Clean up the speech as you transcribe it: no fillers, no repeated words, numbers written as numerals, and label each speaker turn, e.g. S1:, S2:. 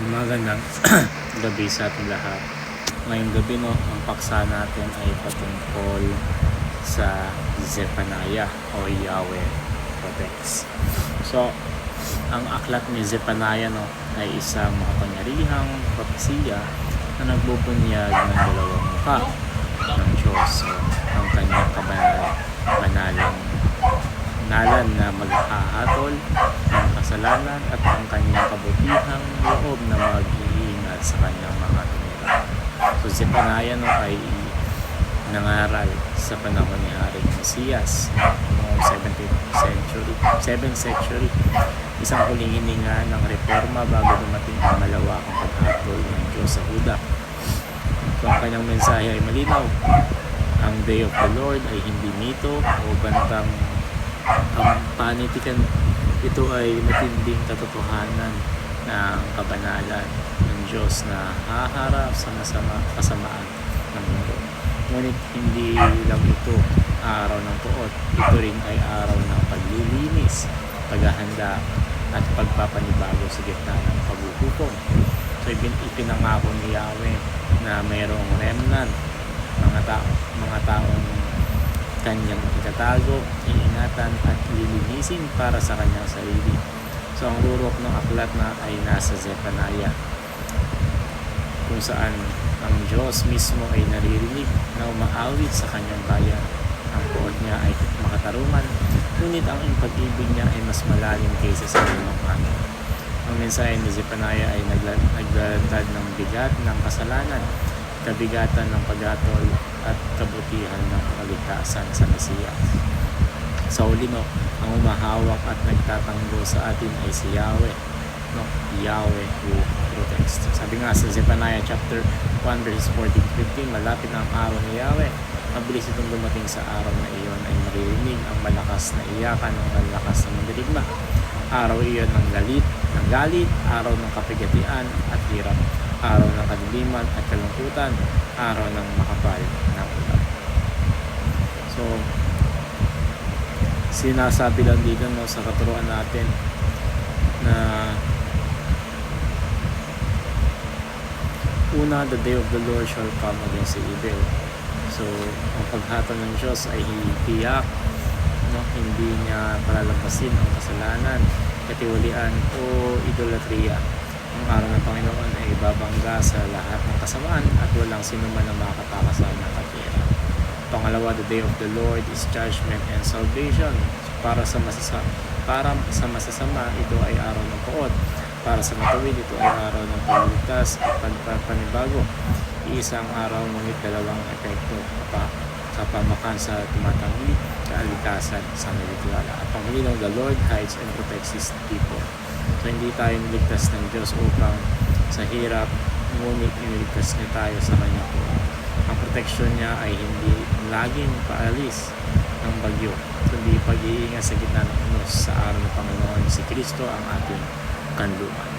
S1: Magandang gabi sa ating lahat. Ngayong gabi ang paksa natin ay patungkol sa Zephaniah o Yahweh Protects. So, ang aklat ni Zephaniah ay isang makapangyarihang propesiya na nagbubunyag ng dalawang mukha ng Diyos. So, ang kanyang kabanalang ngalan na maghahatol ng kasalanan at ang kanyang kabutihang loob na mag-iingat sa kanyang mga tumira. So Zephaniah ay nangaral sa panahon ni Haring Mesias noong 7th century, isang huling hininga ng reforma bago dumating ang malawakang paghatol ng Diyos sa Huda. So ang kanyang mensahe ay malinaw. Ang Day of the Lord ay hindi mito o bantang panitikan. Ito ay matinding katotohanan ng kabanalan ng Diyos na haharap sa kasamaan ng mundo. Ngunit hindi lang ito araw ng puot, ito rin ay araw ng paglilinis, paghahanda at pagpapanibago sa gitna ng paghuhukom. So ipinangako ni Yahweh na mayroong remnant, mga taong kanyang itatago, iingatan at lilinisin para sa kanyang sarili. So ang rurok ng aklat na ay nasa Zephaniah, kung saan ang Diyos mismo ay naririnig na umaawit sa kanyang bayan. Ang puot niya ay makatarungan, ngunit ang pag-ibig niya ay mas malalim kaysa sa anumang ano. Ang mensahe ni Zephaniah ay naglatad ng bigat ng kasalanan, kabigatan ng paghatol at kabutihan ng kaligtasan sa Mesiyas. Sa huli ang umahawak at nagtatanggol sa atin ay si Yahweh, Yahweh who protects. Sabi nga sa Zephaniah chapter 1 verses 14-15, malapit na ang araw ni Yahweh, mabilis itong dumating. Sa araw na iyon ay maririnig ang malakas na iyakan ng malakas na mandirigma. Araw iyon ng galit, araw ng kapigatian at hirap, araw ng kadiliman at kalungkutan, araw ng makapal na ulan. So, sinasabi lang dito sa katuruan natin na una, the day of the Lord shall come against the evil. So, ang paghatol ng Diyos ay tiyak, hindi niya palalampasin ang kasalanan, katiwalian o idolatria. Ang araw ng Panginoon ay babangga sa lahat ng kasamaan at walang sinuman na makakatakas ng katwiran. Pangalawa, the day of the Lord is judgment and salvation. Para sa masasama, ito ay araw ng puot. Para sa matuwid, ito ay araw ng pagligtas at pagpapanibago. Isang araw ngunit dalawang epekto, kapamakan sa tumatanggi, kaalikasan sa nalitiwala. At panghuli, the Lord hides and protects His people. So hindi tayo niligtas ng Diyos upang sa hirap, ngunit iniligtas niya tayo sa kanya po. Ang proteksyon niya ay hindi laging paalis ng bagyo, kundi pag-iingat sa gitna ng unos. Sa araw ng Panginoon, si Kristo ang ating kanlungan.